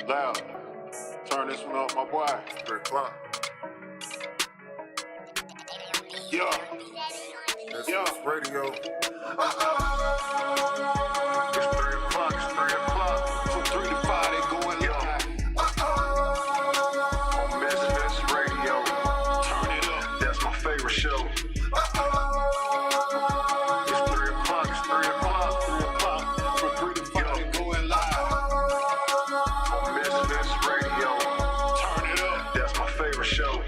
Loud. Turn this one up, my boy. 3 o'clock. Yeah. That's radio. It's 3 o'clock. It's 3 o'clock. From 3 to 5, they going live. On MisFits Radio. Turn it up. That's my favorite show. It's 3 o'clock. It's 3 o'clock. 3 o'clock. From 3 to 5, they going live. On MisFits Radio. Turn it up. That's my favorite show.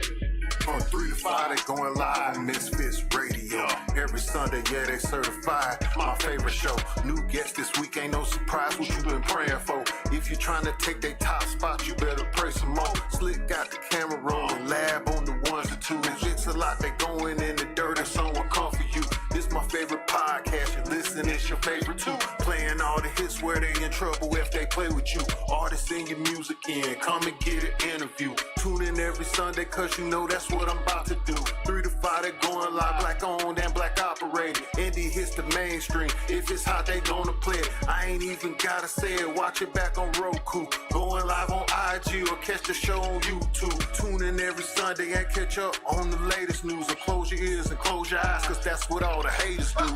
From 3 to 5, they going live. MisFits Radio. Every Sunday, yeah, they certified. My favorite show. New guest this week, ain't no surprise what you been praying for. If you trying to take their top spot, you better pray some more. Slick got the camera rolling, lab on the ones and twos. It's a lot they going in the dirt and someone come for you. This my favorite podcast, you listen, it's your favorite too. Playing all the hits where they in trouble if they play with you. Artists in your music in, come and get an interview. Tune in every Sunday, cause you know that's what I'm about to do. 3 to 5, they going live, black owned and black operated. Indie hits the mainstream, if it's hot, they gonna play it. I ain't even gotta say it, watch it back on Roku. Going live on IG or catch the show on YouTube. Tune in every Sunday and catch up on the latest news. Or close your ears and close your eyes, cause that's what all the haters do. It's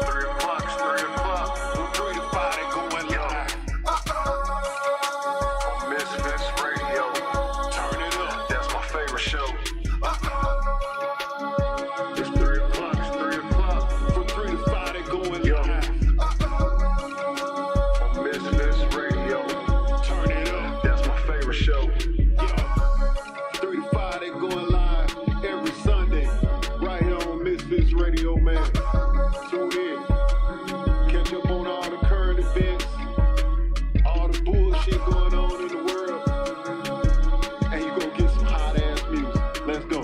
3 o'clock, it's 3 o'clock. From 3 to 5, they going live. On MisFits Radio. Turn it up, that's my favorite show. It's 3 o'clock, it's 3 o'clock. From 3 to 5, they going live. On MisFits Radio. Turn it up, that's my favorite show. 3 to 5, they going live every Sunday. Right here on MisFits Radio, man. Tune in. Catch up on all the current events, all the bullshit going on in the world. And you gonna get some hot ass music. Let's go.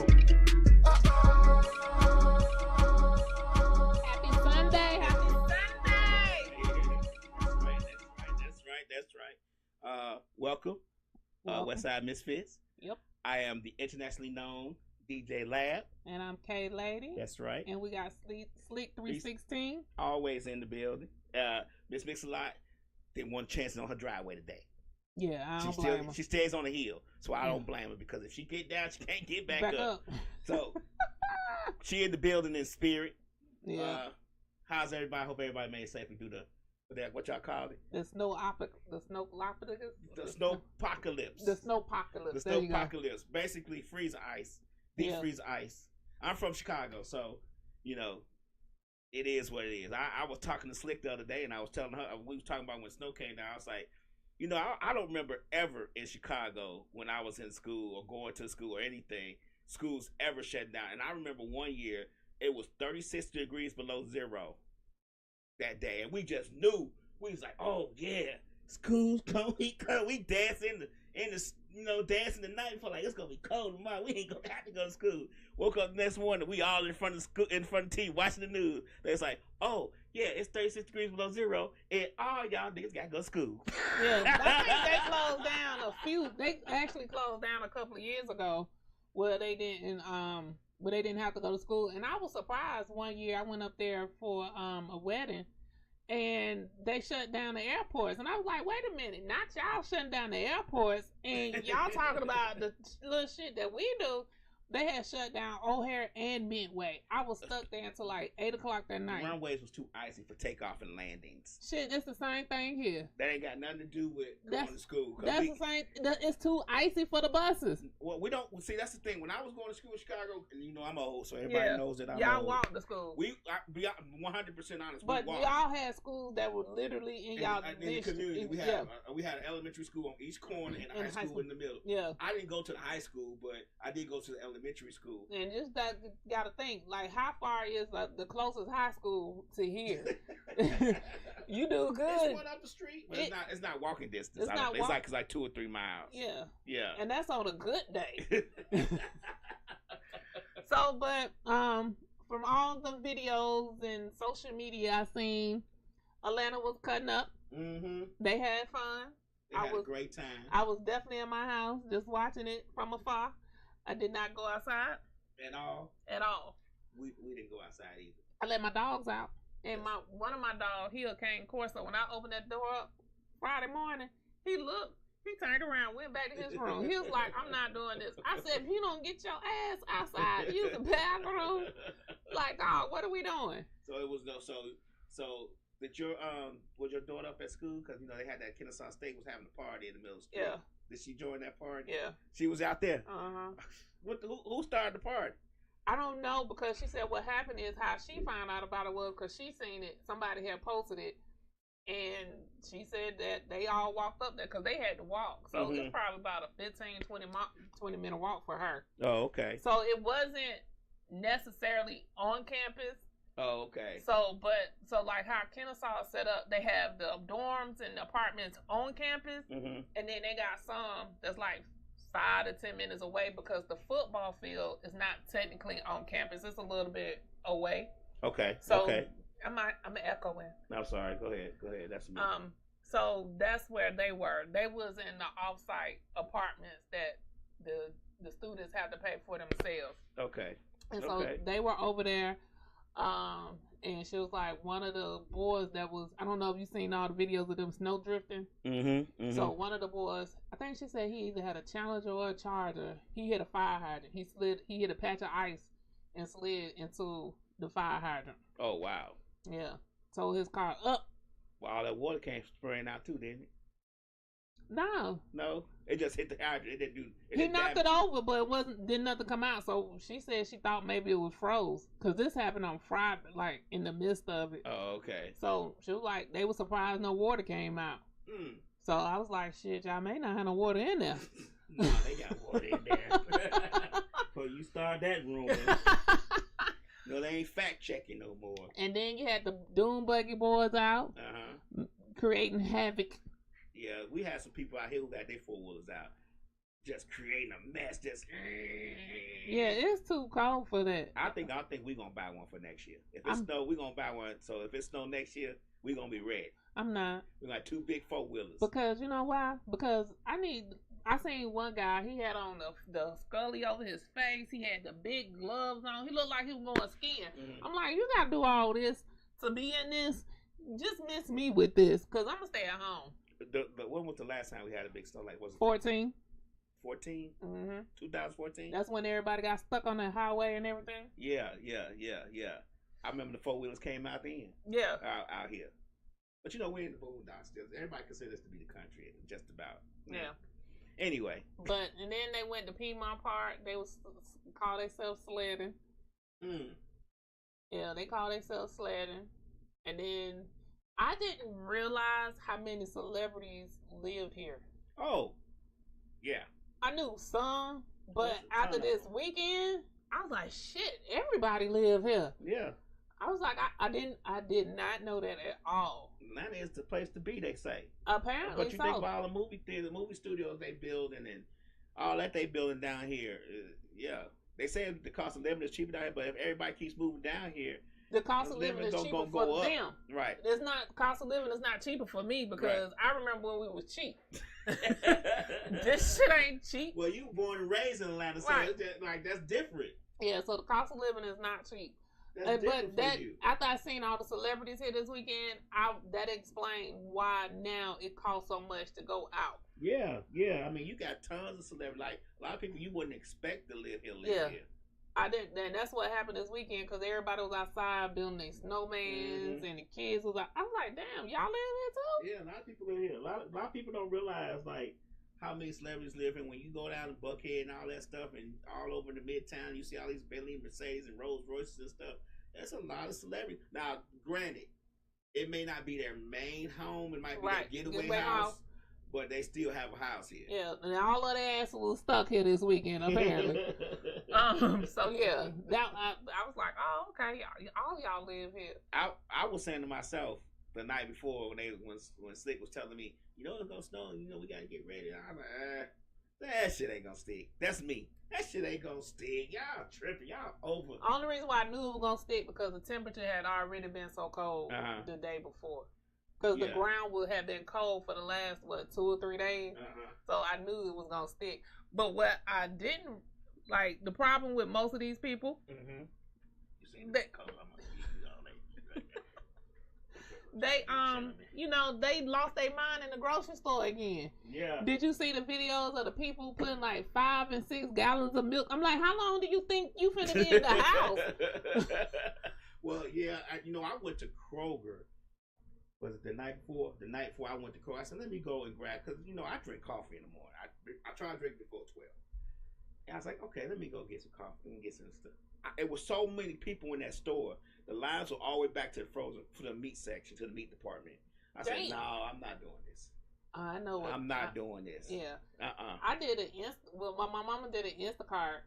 Happy Sunday. Happy Sunday. That's right. Welcome, WestSide MisFits. Yep. I am the internationally known DJLAB. And I'm K Lady. That's right. And we got Slick316. Always in the building. Miss Mix-a-Lot didn't want to chance it on her driveway today. Yeah, I don't blame her. She stays on the hill, so I don't blame her because if she get down, she can't get back up. So she in the building in spirit. Yeah. How's everybody? Hope everybody made it safely through what y'all call it? The Snowpocalypse. The Snowpocalypse. The Snowpocalypse. The Snowpocalypse. Basically, freeze ice. Deep freeze ice. I'm from Chicago, so you know it is what it is. I was talking to Slick the other day, and I was telling her we was talking about when snow came down. I was like, you know, I don't remember ever in Chicago when I was in school or going to school or anything, schools ever shut down. And I remember one year it was 36 degrees below zero that day, and we just knew. We was like, oh yeah, school's come. We dancing in the dancing the night before, like it's gonna be cold tomorrow. We ain't gonna have to go to school. Woke up the next morning, we all in front of school, in front of TV watching the news. They was like, oh yeah, it's 36 degrees below zero, and all y'all niggas gotta go to school. Yeah, I think they closed down They actually closed down a couple of years ago, where they didn't have to go to school. And I was surprised one year. I went up there for a wedding, and they shut down the airports. And I was like, wait a minute, not y'all shutting down the airports, and y'all talking about the little shit that we do. They had shut down O'Hare and Midway. I was stuck there until like 8 o'clock that night. The runways was too icy for takeoff and landings. Shit, it's the same thing here. That ain't got nothing to do with going to school. That's the same. It's too icy for the buses. Well, we don't see. That's the thing. When I was going to school in Chicago, and you know I'm old, so everybody knows that I'm y'all old. walked to school. We be 100% honest. But y'all had schools that were literally in y'all in the community. We had an elementary school on each corner and a high school in the middle. Yeah, I didn't go to the high school, but I did go to the elementary school. And just gotta think, like, how far is the closest high school to here? You do good. It's one up the street, but it's not walking distance. It's like 2 or 3 miles. Yeah. And that's on a good day. So, but from all the videos and social media I seen, Atlanta was cutting up. Mm-hmm. They had fun. They had a great time. I was definitely in my house just watching it from afar. I did not go outside. At all? At all. We didn't go outside either. I let my dogs out. And one of my dogs, he a cane corso. When I opened that door up Friday morning, he turned around, went back to his room. He was like, I'm not doing this. I said, if you don't get your ass outside, use the bathroom. Like, oh, what are we doing? So it was so did your was your daughter up at school? Because you know they had that Kennesaw State was having a party in the middle school. Yeah. Did she join that party? Yeah. She was out there. Uh-huh. Who started the party? I don't know, because she said what happened is how she found out about it was because she seen it. Somebody had posted it, and she said that they all walked up there because they had to walk. So it's probably about a 20 minute walk for her. Oh, okay. So it wasn't necessarily on campus. Oh, okay. So like how Kennesaw set up, they have the dorms and the apartments on campus, and then they got some that's like 5 to 10 minutes away because the football field is not technically on campus. It's a little bit away. Okay. So okay. I'm echoing. I'm sorry. Go ahead. That's me. So that's where they were. They was in the off-site apartments that the students had to pay for themselves. Okay. And so they were over there. And she was like, one of the boys that was, I don't know if you've seen all the videos of them snow drifting. So one of the boys, I think she said he either had a Challenger or a Charger. He hit a fire hydrant. He hit a patch of ice and slid into the fire hydrant. Oh, wow. Yeah. So his car up. Well, all that water came spraying out too, didn't it? No. It just hit the hydrant. It didn't do. He knocked it over, but didn't nothing come out. So she said she thought maybe it was froze because this happened on Friday, like in the midst of it. Oh, okay. So she was like, they were surprised no water came out. So I was like, shit, y'all may not have no water in there. No, they got water in there. So you start that rumor. No, they ain't fact checking no more. And then you had the Doom Buggy boys out, creating havoc. Yeah, we had some people out here who got their 4-wheelers out, just creating a mess. Just yeah, it's too cold for that. I think we're gonna buy one for next year. If it snow, we're gonna buy one. So if it snow next year, we're gonna be ready. I'm not. We got 2 big 4-wheelers. Because you know why? Because I seen one guy, he had on the scully over his face. He had the big gloves on. He looked like he was going skiing. I'm like, you gotta do all this to be in this. Just miss me with this, because I'm gonna stay at home. But when was the last time we had a big snow? Like, was it 14? 14? 2014? That's when everybody got stuck on the highway and everything. Yeah. I remember the 4-wheelers came out then. Yeah. Out here. But you know, we're in the boondocks still. Everybody considers this to be the country, just about. Yeah. Anyway. And then they went to Piedmont Park. They was call themselves sledding. Yeah, they call themselves sledding. And then I didn't realize how many celebrities lived here. Oh, yeah. I knew some, but after this weekend, I was like, shit, everybody live here. Yeah. I was like, I did not know that at all. That is the place to be, they say. Apparently, but you think about all the movie theaters, movie studios they building and all that they building down here. Yeah, they say the cost of living is cheaper down here, but if everybody keeps moving down here, the cost of living is cheaper for them. Right. It's not cost of living is not cheaper for me because I remember when we was cheap. This shit ain't cheap. Well, you born and raised in Atlanta, so it's just, like that's different. Yeah, so the cost of living is not cheap. But after I seen all the celebrities here this weekend, that explained why now it costs so much to go out. Yeah. I mean, you got tons of celebrities. Like a lot of people you wouldn't expect to live here. I didn't, and that's what happened this weekend because everybody was outside building their snowmans and the kids was like, I was like, damn, y'all live here too? Yeah, a lot of people live here. A lot of people don't realize like how many celebrities live here. When you go down to Buckhead and all that stuff, and all over the Midtown, you see all these Bentley, Mercedes, and Rolls Royces and stuff. That's a lot of celebrities. Now, granted, it may not be their main home. It might be their getaway house. But they still have a house here. Yeah, and all of their ass was stuck here this weekend, apparently. So yeah, I was like, oh, okay, all y'all live here. I was saying to myself the night before when Slick was telling me, you know it's gonna snow, and you know we gotta get ready. And I'm like, that shit ain't gonna stick. That's me. That shit ain't gonna stick. Y'all tripping. Y'all over. Only reason why I knew it was gonna stick because the temperature had already been so cold the day before. Because the ground would have been cold for the last, 2 or 3 days. So I knew it was going to stick. But what I didn't, like, the problem with most of these people, they you know, they lost their mind in the grocery store again. Yeah. Did you see the videos of the people putting like 5 and 6 gallons of milk? I'm like, how long do you think you finna be in the house? Well, yeah, I went to Kroger. Was it the night before? The night before I went to Kroger, I said, let me go and grab, because, I drink coffee in the morning. I try to drink before 12. And I was like, okay, let me go get some coffee and get some stuff. It was so many people in that store. The lines were all the way back to the frozen, for the meat section, to the meat department. I said, no, I'm not doing this. I know what. I'm not doing this. Yeah. I did well, my mama did an Instacart,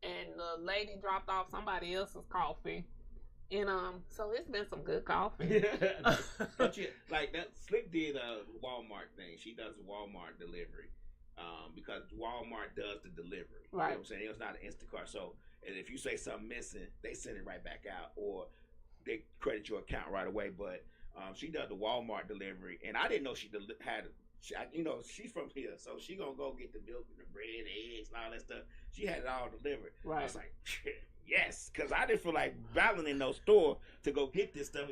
and the lady dropped off somebody else's coffee. And so it's been some good coffee. But like that, Slick did a Walmart thing. She does a Walmart delivery, because Walmart does the delivery. Right. You know what I'm saying? It's not an Instacart. So, and if you say something missing, they send it right back out, or they credit your account right away. But she does the Walmart delivery, and I didn't know she had. She's from here, so she gonna go get the milk and the bread, eggs, and all that stuff. She had it all delivered. Right. I was like, yes, because I didn't feel like battling in no store to go get this stuff.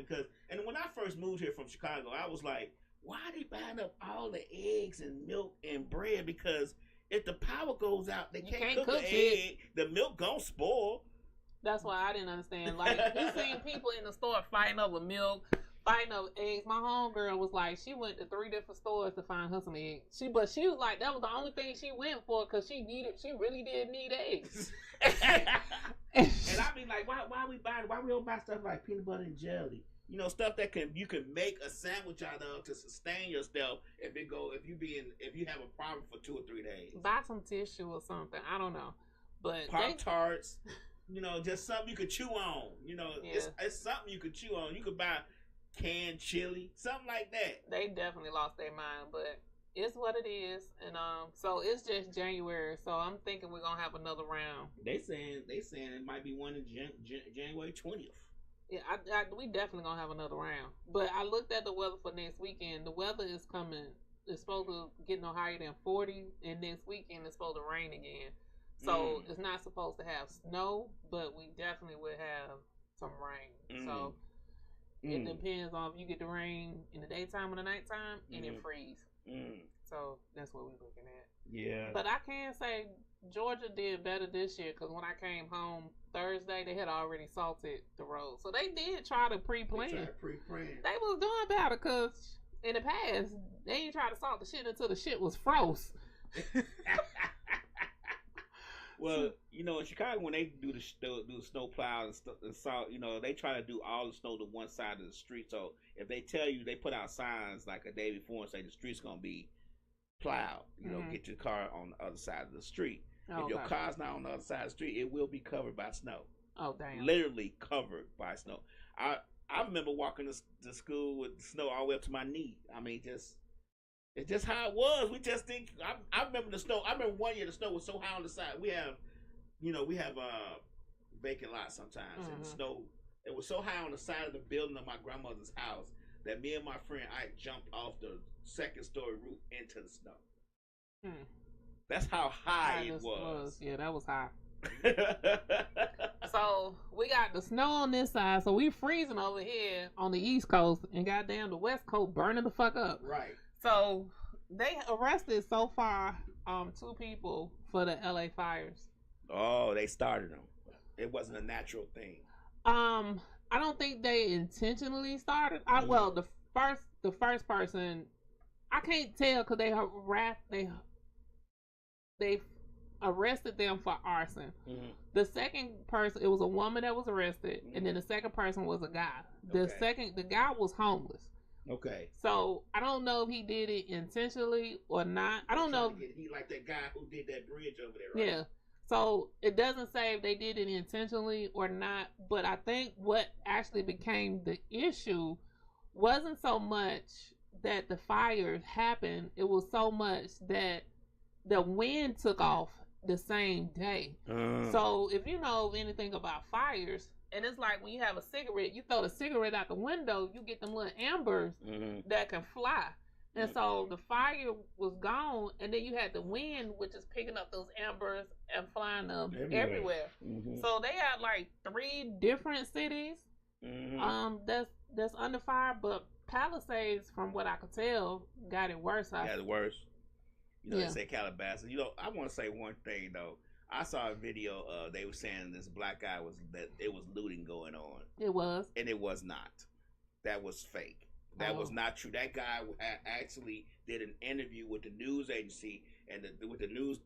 And when I first moved here from Chicago, I was like, why are they buying up all the eggs and milk and bread? Because if the power goes out, they can't cook the egg. The milk gonna spoil. That's why I didn't understand. Like, we seen people in the store fighting over milk, fighting over eggs. My homegirl was like, she went to 3 different stores to find her some eggs. But she was like, that was the only thing she went for, because she really did need eggs. And I mean, like, why we don't buy stuff like peanut butter and jelly? Stuff that you can make a sandwich out of to sustain yourself if you have a problem for 2 or 3 days. Buy some tissue or something. I don't know. But Pop-Tarts, just something you could chew on. Yeah. It's something you could chew on. You could buy canned chili, something like that. They definitely lost their mind, but it's what it is. And so it's just January, so I'm thinking we're gonna have another round. They saying it might be one in January 20th. Yeah, we definitely gonna have another round. But I looked at the weather for next weekend. The weather is coming. It's supposed to get no higher than 40, and next weekend it's supposed to rain again. So it's not supposed to have snow, but we definitely would have some rain. So it depends on if you get the rain in the daytime or the nighttime, and it freeze. So that's what we're looking at. Yeah. But I can say Georgia did better this year, because when I came home Thursday, they had already salted the road. So they did try to pre-plan. They was doing better, because in the past, they didn't try to salt the shit until the shit was froze. Well, in Chicago, when they do the snow plow and salt, they try to do all the snow to one side of the street. So if they tell you, they put out signs like a day before and say the street's gonna be plowed. Get your car on the other side of the street. If your car's not on the other side of the street, it will be covered by snow. Oh, damn! Literally covered by snow. I remember walking to school with snow all the way up to my knee. I mean, it's just how it was. We just think. I remember the snow. I remember one year the snow was so high on the side. We have vacant lots sometimes, and the snow. It was so high on the side of the building of my grandmother's house that me and my friend jumped off the 2nd story roof into the snow. That's how high it was. Yeah, that was high. So we got the snow on this side, so we freezing over here on the East Coast, and goddamn the West Coast burning the fuck up. Right. So they arrested so far 2 people for the LA fires. Oh, they started them. It wasn't a natural thing. I don't think they intentionally started. Well, the first person, I can't tell, because they arrested them for arson. The second person, it was a woman that was arrested, and then the second person was a guy. The guy was homeless. Okay. So I don't know if he did it intentionally or not. I don't know. He like that guy who did that bridge over there, right? Yeah. So it doesn't say if they did it intentionally or not, but I think what actually became the issue wasn't so much that the fires happened. It was so much that the wind took off the same day. So if you know anything about fires, and it's like when you have a cigarette, you throw the cigarette out the window, you get them little embers that can fly. And so the fire was gone, and then you had the wind, which is picking up those embers and flying them everywhere. So they had like 3 different cities that's under fire, but Palisades, from what I could tell, got it worse. Got it worse. You know, Yeah. they say Calabasas. You know, I want to say one thing though. I saw a video. They were saying this black guy that it was looting going on. It was, and it was not. That was fake. That was not true. That guy actually did an interview with the news agency and with the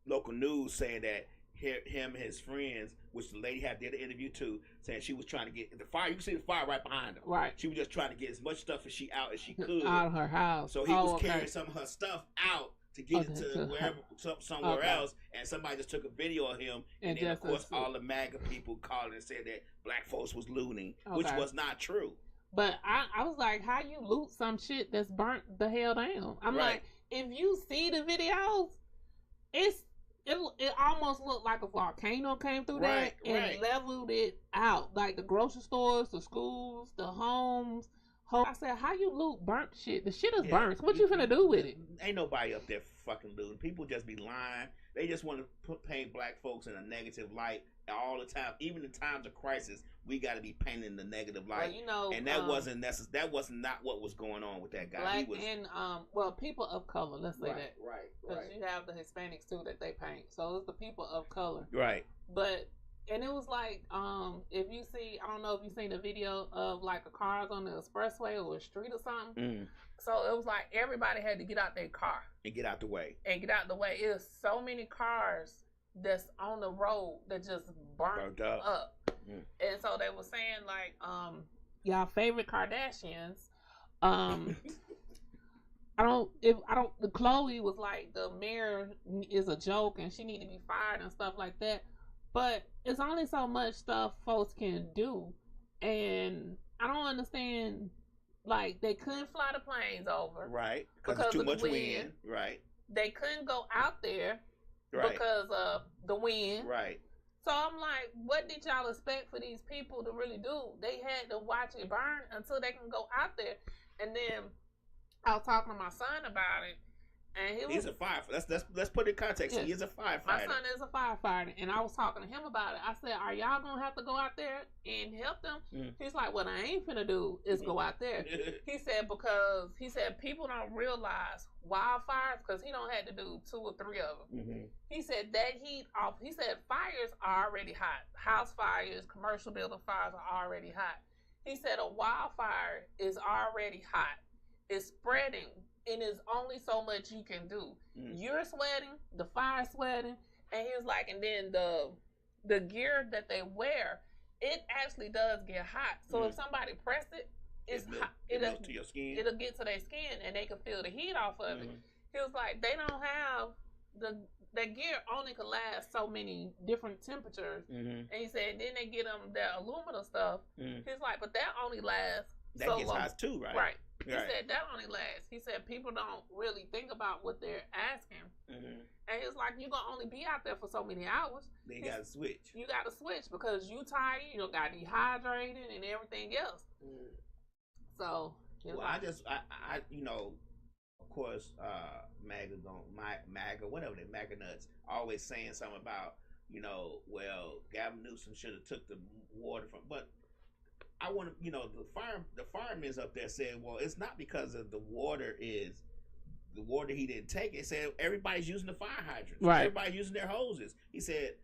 local news, saying that him and his friends, which the lady did an interview too, saying she was trying to get the fire. You can see the fire right behind her. Right. She was just trying to get as much stuff as she could out of her house. So he was carrying some of her stuff out to get it to wherever, somewhere else, and somebody just took a video of him, and then of course all the MAGA people called and said that black folks was looting, which was not true. But I was like, how you loot some shit that's burnt the hell down? I'm like, if you see the videos, it almost looked like a volcano came through that and leveled it out. Like the grocery stores, the schools, the homes. I said, how you loot burnt shit? The shit is burnt. What you finna do with it? Ain't nobody up there fucking looting. People just be lying. They just want to paint black folks in a negative light all the time. Even in times of crisis, we got to be painted in the negative light. Well, you know, and that wasn't necessary. That was not what was going on with that guy. Black and people of color. Let's say that. Right. Because you have the Hispanics too that they paint. So it's the people of color. Right. But. And it was like, if you see, I don't know if you've seen a video of like a cars on the expressway or a street or something. Mm. So it was like everybody had to get out their car. And get out the way. It was so many cars that's on the road that just burnt up. Mm. And so they were saying like, y'all favorite Kardashians, Chloe was like, the mayor is a joke and she need to be fired and stuff like that. But it's only so much stuff folks can do. And I don't understand, like, they couldn't fly the planes over. Right. Because it's too much wind. Right. They couldn't go out there because of the wind. Right. So I'm like, what did y'all expect for these people to really do? They had to watch it burn until they can go out there. And then I was talking to my son about it. And he's a firefighter. Let's put it in context. Yeah. He is a firefighter. My son is a firefighter, and I was talking to him about it. I said, "Are y'all gonna have to go out there and help them?" Mm. He's like, "What I ain't finna do is go out there." He said because people don't realize wildfires because he don't have to do 2 or 3 of them. Mm-hmm. He said that heat off. He said fires are already hot. House fires, commercial building fires are already hot. He said a wildfire is already hot. It's spreading. And there's only so much you can do. Mm. You're sweating, the fire's sweating, and he was like, and then the gear that they wear, it actually does get hot. So if somebody press it, it's hot. It'll to your skin. It'll get to their skin, and they can feel the heat off of it. He was like, they don't have the gear only can last so many different temperatures. Mm-hmm. And he said, then they get them that aluminum stuff. Mm. He's like, but that only lasts. That gets hot too, right? Right. He said that only lasts. He said people don't really think about what they're asking. Mm-hmm. And it's like, you're going to only be out there for so many hours. Then you got to switch. You got to switch because you tired, you got dehydrated and everything else. Mm. So, well, like, I you know, of course, MAGA, whatever they MAGA nuts, always saying something about, you know, well, Gavin Newsom should have took the water from, but I want to, you know, the firemen's up there saying, well, it's not because of the water he didn't take. It said everybody's using the fire hydrants. Right. Everybody's using their hoses. He said,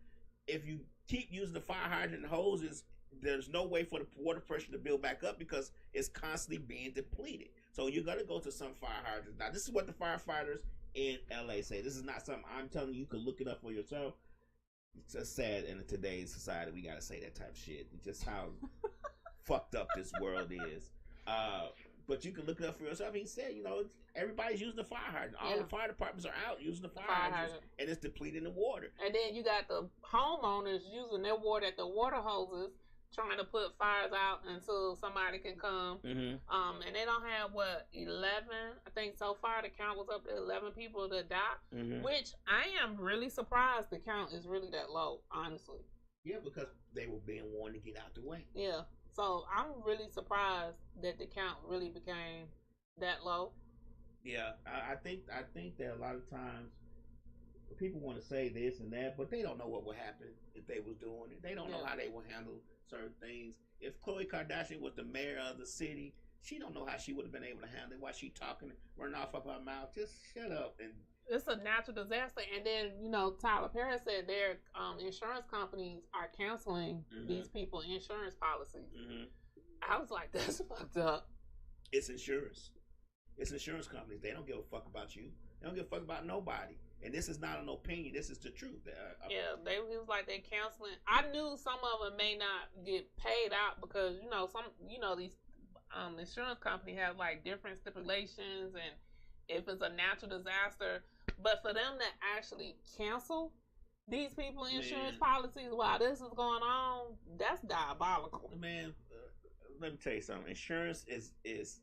if you keep using the fire hydrant and hoses, there's no way for the water pressure to build back up because it's constantly being depleted. So you're going to go to some fire hydrants. Now, this is what the firefighters in LA say. This is not something I'm telling you. You can look it up for yourself. It's just sad in today's society we got to say that type of shit. It's just how fucked up this world is. But you can look it up for yourself. He said, you know, everybody's using the fire hydrant. All the fire departments are out using the fire hydrants, and it's depleting the water. And then you got the homeowners using their water at the water hoses, trying to put fires out until somebody can come. Mm-hmm. And they don't have 11. I think so far the count was up to 11 people that died, mm-hmm. which I am really surprised the count is really that low, honestly. Yeah, because they were being warned to get out the way. Yeah. So I'm really surprised that the count really became that low. Yeah, I think that a lot of times people want to say this and that, but they don't know what would happen if they was doing it. They don't know how they would handle certain things. If Khloe Kardashian was the mayor of the city, She don't know how she would have been able to handle it. While she talking, running off of her mouth. Just shut up. And it's a natural disaster. And then, Tyler Perry said their insurance companies are canceling these people's insurance policies. I was like, that's fucked up. It's insurance. It's insurance companies. They don't give a fuck about you. They don't give a fuck about nobody. And this is not an opinion. This is the truth. Yeah, it was like they canceling. I knew some of them may not get paid out because these insurance company have like different stipulations, and if it's a natural disaster, but for them to actually cancel these people's insurance policies while this is going on, that's diabolical. Man, let me tell you something. Insurance is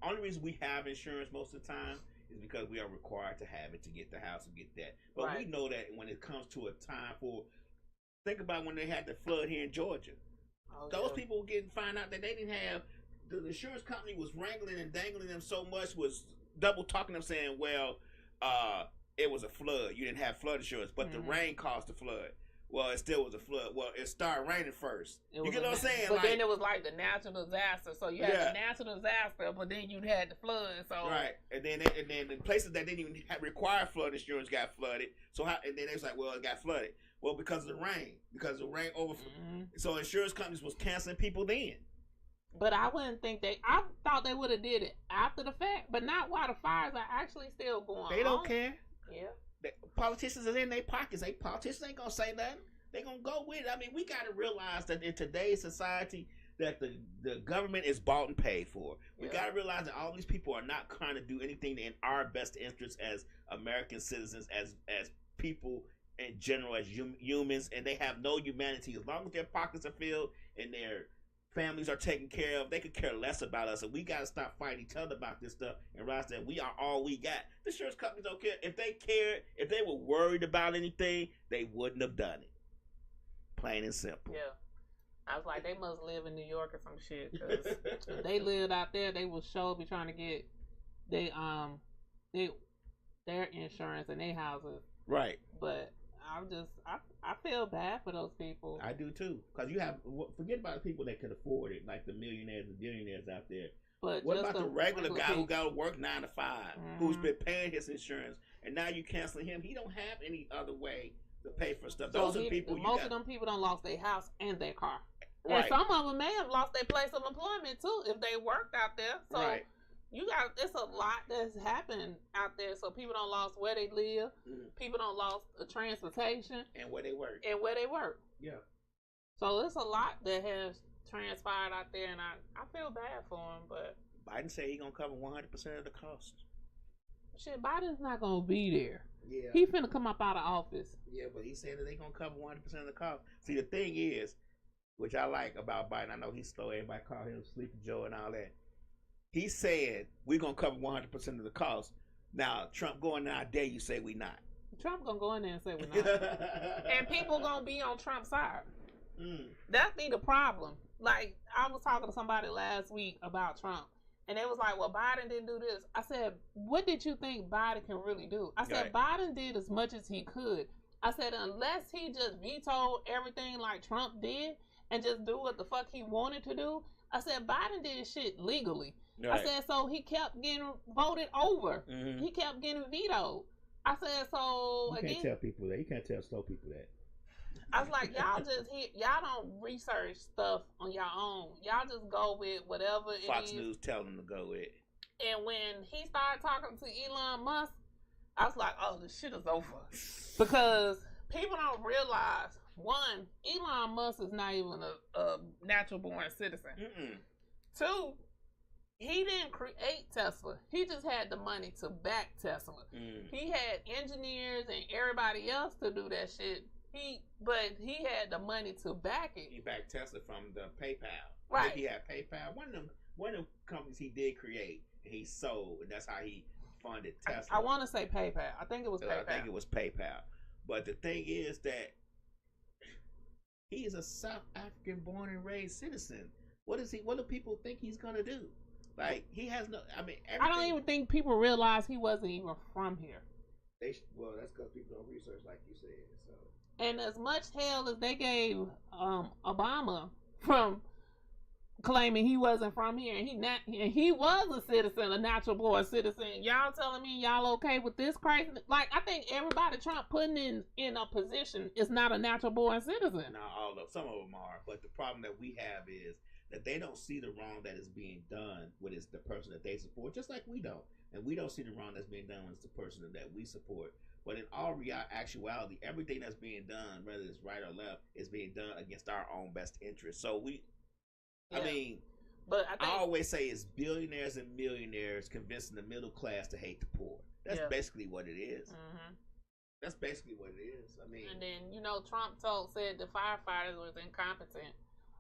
only reason we have insurance most of the time is because we are required to have it to get the house and get that. But we know that when it comes to a time think about when they had the flood here in Georgia. Those people find out that they didn't have, the insurance company was wrangling and dangling them so much, was double talking them, saying, well, it was a flood. You didn't have flood insurance, but the rain caused the flood. Well, it still was a flood. Well, it started raining first. You get what I'm saying? But then it was like the natural disaster. So you had the natural disaster, but then you had the flood. So and then the places that didn't even require flood insurance got flooded. And then they was like, well, it got flooded. Well, because of the rain. Because the rain So insurance companies was canceling people then. But I wouldn't think I thought they would have did it after the fact, but not while the fires are actually still going on. They don't care. Yeah. Politicians are in their pockets. Politicians ain't gonna say nothing. They gonna go with it. I mean, we gotta realize that in today's society that the government is bought and paid for. We gotta realize that all these people are not trying to do anything in our best interest as American citizens, as people in general, as humans, and they have no humanity. As long as their pockets are filled and their families are taken care of, they could care less about us, and we gotta stop fighting each other about this stuff and realize that we are all we got. The insurance companies don't care. If they cared, if they were worried about anything, they wouldn't have done it. Plain and simple. Yeah, I was like, they must live in New York or some shit. Because if they lived out there, they would sure be trying to get their insurance and their houses. Right. But I feel bad for those people. I do too, because forget about the people that could afford it, like the millionaires and billionaires out there. But what about the regular guy who got to work 9 to 5, who's been paying his insurance, and now you canceling him? He don't have any other way to pay for stuff. Those are people. Most of them people don't lost their house and their car. Right. And some of them may have lost their place of employment too if they worked out there. So it's a lot that's happened out there. So people don't lost where they live. People don't lost transportation and where they work. Yeah. So it's a lot that has transpired out there, and I feel bad for him. But Biden said he's gonna cover 100% of the cost. Shit, Biden's not gonna be there. Yeah. He finna come up out of office. Yeah, but he said that they gonna cover 100% of the cost. See, the thing is, which I like about Biden, I know he's slow. Everybody call him Sleepy Joe and all that. He said we're gonna cover 100% of the cost. Now Trump going there, I dare you say we not. Trump gonna go in there and say we're not, and people gonna be on Trump's side. That be the problem. Like I was talking to somebody last week about Trump, and they was like, "Well, Biden didn't do this." I said, "What did you think Biden can really do?" I said, "Biden did as much as he could." I said, "Unless he just vetoed everything like Trump did and just do what the fuck he wanted to do." I said, "Biden did shit legally." Right. I said, so he kept getting voted over. He kept getting vetoed. I said, so you can't tell people that. You can't tell slow people that. I was like, y'all don't research stuff on your own. Y'all just go with whatever it is. Fox News tell them to go with. And when he started talking to Elon Musk, I was like, oh, this shit is over. Because people don't realize, one, Elon Musk is not even a natural born citizen. 2, he didn't create Tesla. He just had the money to back Tesla. He had engineers and everybody else to do that shit. But he had the money to back it. He backed Tesla from the PayPal. Right. He had PayPal. One of them companies he did create, and he sold, and that's how he funded Tesla. I want to say PayPal. I think it was PayPal. I think it was PayPal. But the thing is that he is a South African born and raised citizen. What do people think he's gonna do? Like, he has no. I mean, I don't even think people realize he wasn't even from here. Well, that's because people don't research, like you said. So. And as much hell as they gave Obama from claiming he wasn't from here, and he was a citizen, a natural born citizen. Y'all telling me y'all okay with this crazy? Like, I think everybody Trump putting in a position is not a natural born citizen. Not all of some of them are, but the problem that we have is that they don't see the wrong that is being done with the person that they support, just like we don't, and we don't see the wrong that's being done with the person that we support. But in all actuality, everything that's being done, whether it's right or left, is being done against our own best interest. So I mean, but I always say it's billionaires and millionaires convincing the middle class to hate the poor. That's basically what it is. Mm-hmm. That's basically what it is. I mean, and then Trump said the firefighters was incompetent.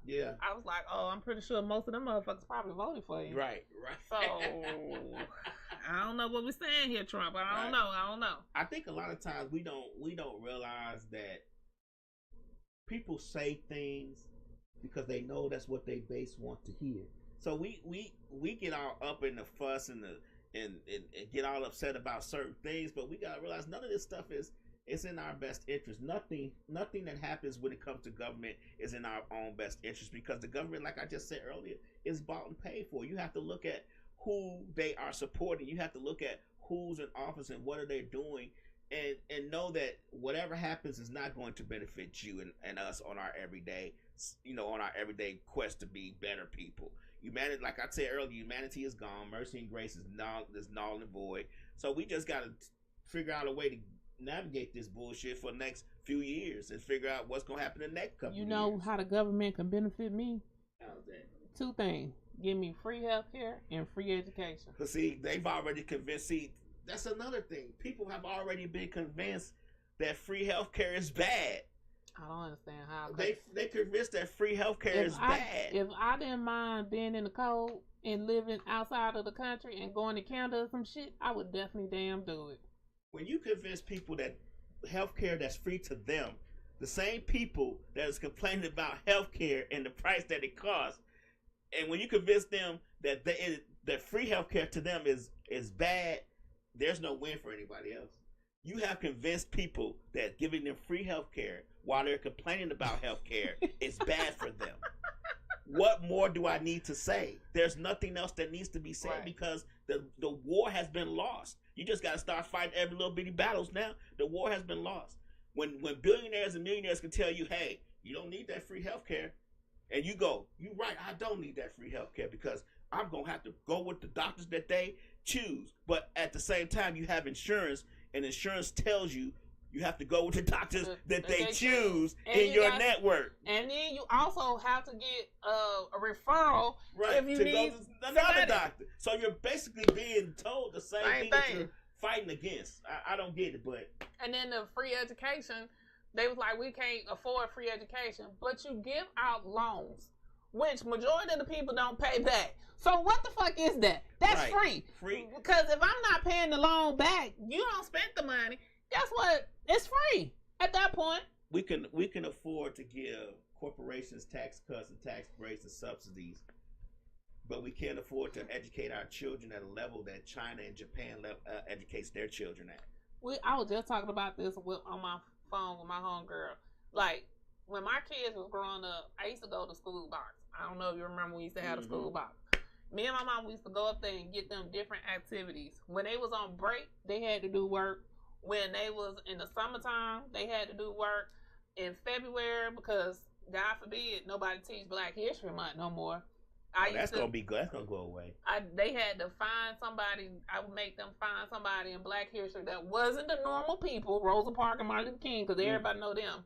Yeah. I was like, oh, I'm pretty sure most of them motherfuckers probably voted for you. Right. So I don't know what we're saying here, Trump. I don't know. I think a lot of times we don't realize that people say things because they know that's what they base want to hear. So we get all up in the fuss and get all upset about certain things, but we gotta realize none of this stuff is in our best interest. Nothing that happens when it comes to government is in our own best interest, because the government, like I just said earlier, is bought and paid for. You have to look at who they are supporting. You have to look at who's in office and what are they doing, and know that whatever happens is not going to benefit you and us on our everyday, on our everyday quest to be better people. Humanity, like I said earlier, humanity is gone. Mercy and grace is null and void. So we just got to figure out a way to navigate this bullshit for the next few years and figure out what's going to happen in the next couple of years. You know how the government can benefit me? How's that? 2 things. Give me free health care and free education. But see, they've already convinced. See, that's another thing. People have already been convinced that free health care is bad. I don't understand how. They convinced that free health care is bad. If I didn't mind being in the cold and living outside of the country and going to Canada or some shit, I would definitely damn do it. When you convince people that health care that's free to them, the same people that is complaining about health care and the price that it costs, and when you convince them that that free health care to them is bad, there's no win for anybody else. You have convinced people that giving them free health care while they're complaining about health care is bad for them. What more do I need to say? There's nothing else that needs to be said, right, because the war has been lost. You just got to start fighting every little bitty battles now. The war has been lost. When billionaires and millionaires can tell you, hey, you don't need that free health care, and you go, you're right, I don't need that free health care because I'm going to have to go with the doctors that they choose. But at the same time, you have insurance, and insurance tells you you have to go with the doctors that they choose in your network. And then you also have to get a referral, right, if you need go to another doctor. So you're basically being told the same thing that you're fighting against. I don't get it, but. And then the free education, they was like, we can't afford free education, but you give out loans, which majority of the people don't pay back. So what the fuck is that? That's free. Free. Because if I'm not paying the loan back, you don't spend the money. Guess what? It's free at that point. We can afford to give corporations tax cuts and tax breaks and subsidies, but we can't afford to educate our children at a level that China and Japan educates their children at. I was just talking about this on my phone with my homegirl. Like, when my kids was growing up, I used to go to school box. I don't know if you remember we used to have the school box. Me and my mom, we used to go up there and get them different activities. When they was on break, they had to do work. When they was in the summertime, they had to do work. In February, because God forbid nobody teach Black History Month no more. That's gonna be good. That's gonna go away. They had to find somebody. I would make them find somebody in Black history that wasn't the normal people, Rosa Parks and Martin Luther King, because everybody know them,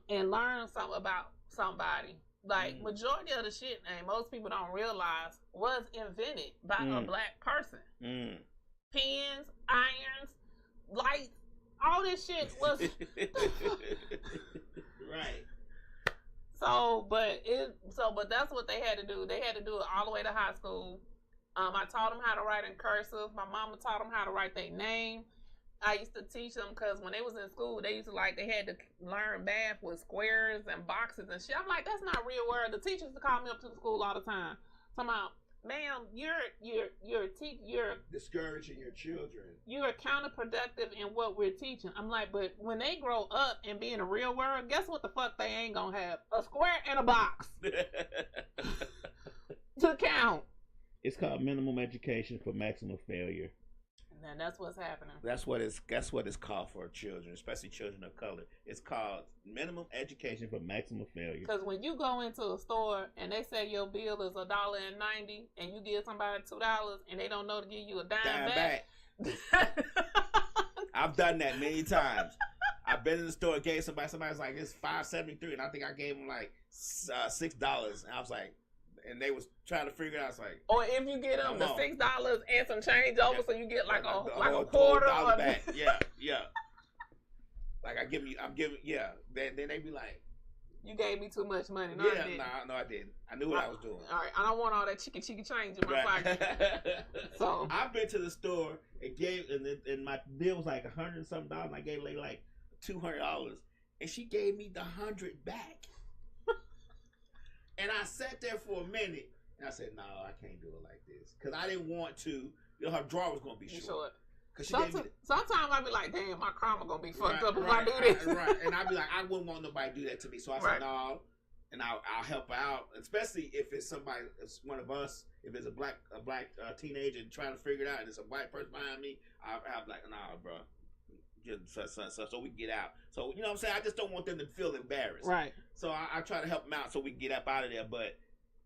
and learn something about somebody. Like, majority of the shit, and most people don't realize, was invented by a Black person. Pens, irons, lights, all this shit was right. But that's what they had to do. They had to do it all the way to high school. I taught them how to write in cursive. My mama taught them how to write their name. I used to teach them because when they was in school, they had to learn math with squares and boxes and shit. I'm like, that's not real word. The teachers would call me up to the school all the time. Talking about, ma'am, you're discouraging your children. You're counterproductive in what we're teaching. I'm like, but when they grow up and be in a real world, guess what the fuck they ain't gonna have? A square and a box. to count. It's called minimum education for maximum failure. And that's what's happening. That's what it's called for children, especially children of color. It's called minimum education for maximum failure. Because when you go into a store and they say your bill is $1.90 and you give somebody $2 and they don't know to give you a dime back. I've done that many times. I've been in the store and gave somebody's like, it's $5.73, and I think I gave them like $6, and I was like, and they was trying to figure it out. I was like, or if you get them the $6 and some change over, so you get like a quarter or back. Yeah. Like I'm giving, Then they be like, you gave me too much money. No, I didn't. I knew what I was doing. All right, I don't want all that chicken change in my pocket. So I've been to the store and my bill was like $100 and something, and I gave a lady like $200, and she gave me the $100 back. And I sat there for a minute, and I said, "No, I can't do it like this," because I didn't want to. Her drawer was gonna be short. Sometimes I be like, "Damn, my karma gonna be fucked up if I do this." Right, and I'd be like, "I wouldn't want nobody to do that to me," so I said, "No," and I'll help out, especially if it's somebody, it's one of us. If it's a black teenager trying to figure it out, and it's a white person behind me, I'll be like, "Nah, bro." So we can get out. So you know what I'm saying? I just don't want them to feel embarrassed. Right. So I try to help them out so we can get up out of there. But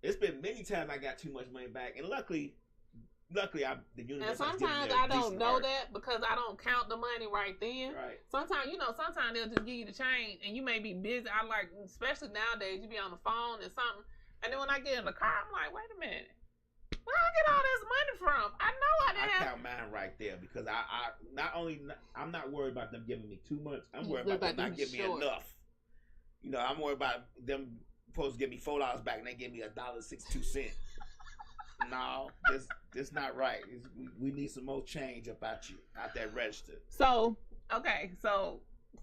it's been many times I got too much money back, and luckily the universe. And sometimes I don't know that because I don't count the money right then. Right. Sometimes they'll just give you the change, and you may be busy. I like, especially nowadays, you be on the phone and something, and then when I get in the car, I'm like, wait a minute. Where I get all this money from? I know I didn't have. Count mine right there because I'm not worried about them giving me too much. I'm worried about them not giving me enough. You know, I'm worried about them supposed to give me $4 back and they give me $1.62. No, this not right. We need some more change out that register. So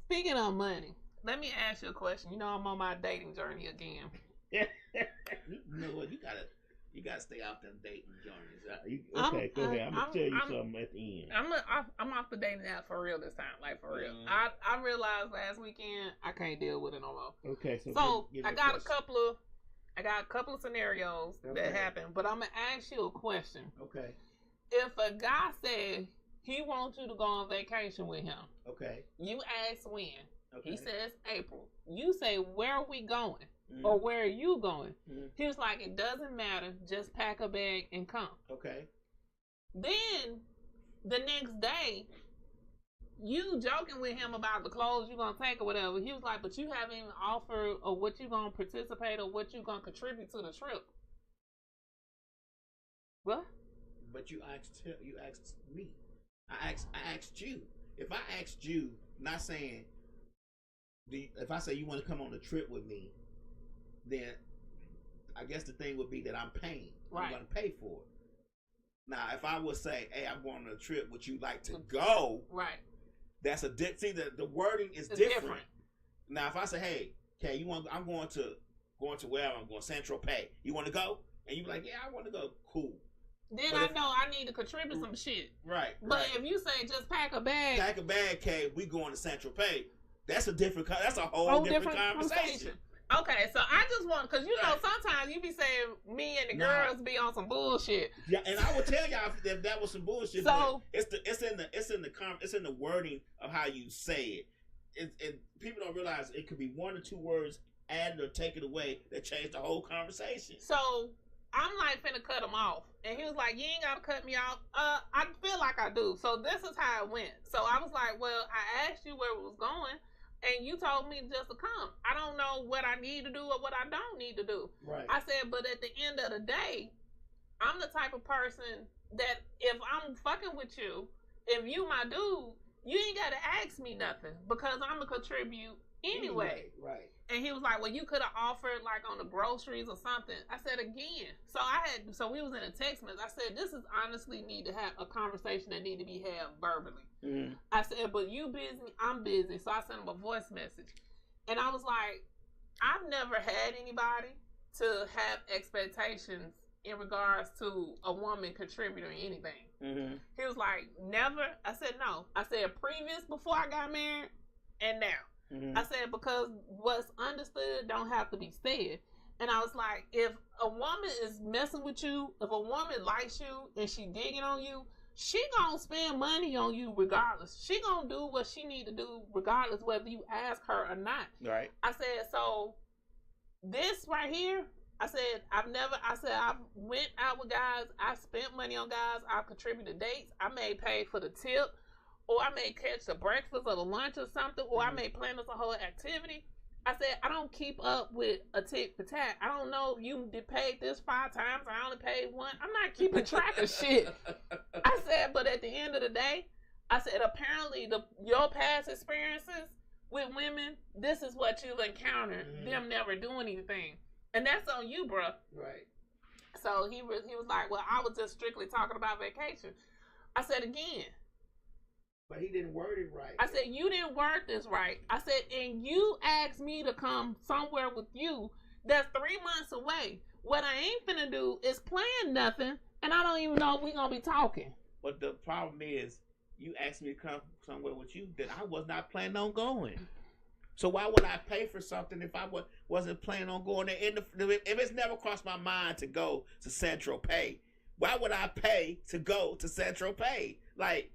speaking of money, let me ask you a question. You know, I'm on my dating journey again. You know what? You gotta stay out them dating journeys. Okay, go ahead. I'm gonna tell you something at the end. I'm off the dating app for real this time, like for real. I realized last weekend I can't deal with it no more. Okay, so I got a couple of scenarios that happened, but I'm gonna ask you a question. Okay. If a guy said he wants you to go on vacation with him, okay, you ask when. Okay. He says April. You say, where are we going? Or where are you going? He was like, it doesn't matter. Just pack a bag and come. Okay. Then the next day, you joking with him about the clothes you're going to take or whatever. He was like, but you haven't even offered or what you're going to participate or what you're going to contribute to the trip. What? But you asked me. I asked you. If I asked you, not saying, if I say you want to come on a trip with me, then I guess the thing would be that I'm paying. Right. I'm going to pay for it. Now, if I would say, hey, I'm going on a trip, would you like to go? Right. That's see, the wording is different. Now, if I say, hey, okay, I'm going to wherever I'm going, Saint-Tropez. You want to go? And you be like, yeah, I want to go. Cool. Then I know I need to contribute some shit. Right. But if you say just pack a bag. Pack a bag, okay, we going to Saint-Tropez. That's a whole different conversation. Okay, so I just want, because sometimes you be saying me and the girls be on some bullshit. Yeah, and I would tell y'all if that was some bullshit. So it's in the wording of how you say it. And people don't realize it could be one or two words added or taken away that change the whole conversation. So I'm like finna cut him off, and he was like, "You ain't gotta cut me off." I feel like I do. So this is how it went. So I was like, "Well, I asked you where it was going." And you told me just to come. I don't know what I need to do or what I don't need to do. Right. I said, but at the end of the day, I'm the type of person that if I'm fucking with you, if you my dude, you ain't got to ask me nothing because I'm going to contribute anyway. Right. And he was like, well, you could have offered like on the groceries or something. I said, again. So we was in a text message. I said, this is honestly need to have a conversation that need to be had verbally. Mm-hmm. I said, but you busy, I'm busy. So I sent him a voice message. And I was like, I've never had anybody to have expectations in regards to a woman contributing anything. Mm-hmm. He was like, never. I said, no. I said, previous before I got married and now. Mm-hmm. I said, because what's understood don't have to be said. And I was like, if a woman is messing with you, if a woman likes you and she digging on you, she gonna spend money on you regardless. She gonna do what she need to do regardless whether you ask her or not. Right. I said, so this right here, I said, I've went out with guys, I spent money on guys, I contributed dates, I may pay for the tip, or I may catch the breakfast or the lunch or something, or I may plan us a whole activity. I said, I don't keep up with a tit for tat. I don't know if you did paid this 5 times. I only paid 1. I'm not keeping track of shit. I said, but at the end of the day, I said, apparently your past experiences with women, this is what you've encountered. Them never doing anything. And that's on you, bro. Right. So he was like, well, I was just strictly talking about vacation. I said, again. But he didn't word it right. I said, you didn't word this right. I said, and you asked me to come somewhere with you that's 3 months away. What I ain't finna do is plan nothing, and I don't even know if we gonna be talking. But the problem is, you asked me to come somewhere with you that I was not planning on going. So why would I pay for something if I wasn't planning on going there? If it's never crossed my mind to go to Central Pay, why would I pay to go to Central Pay? Like,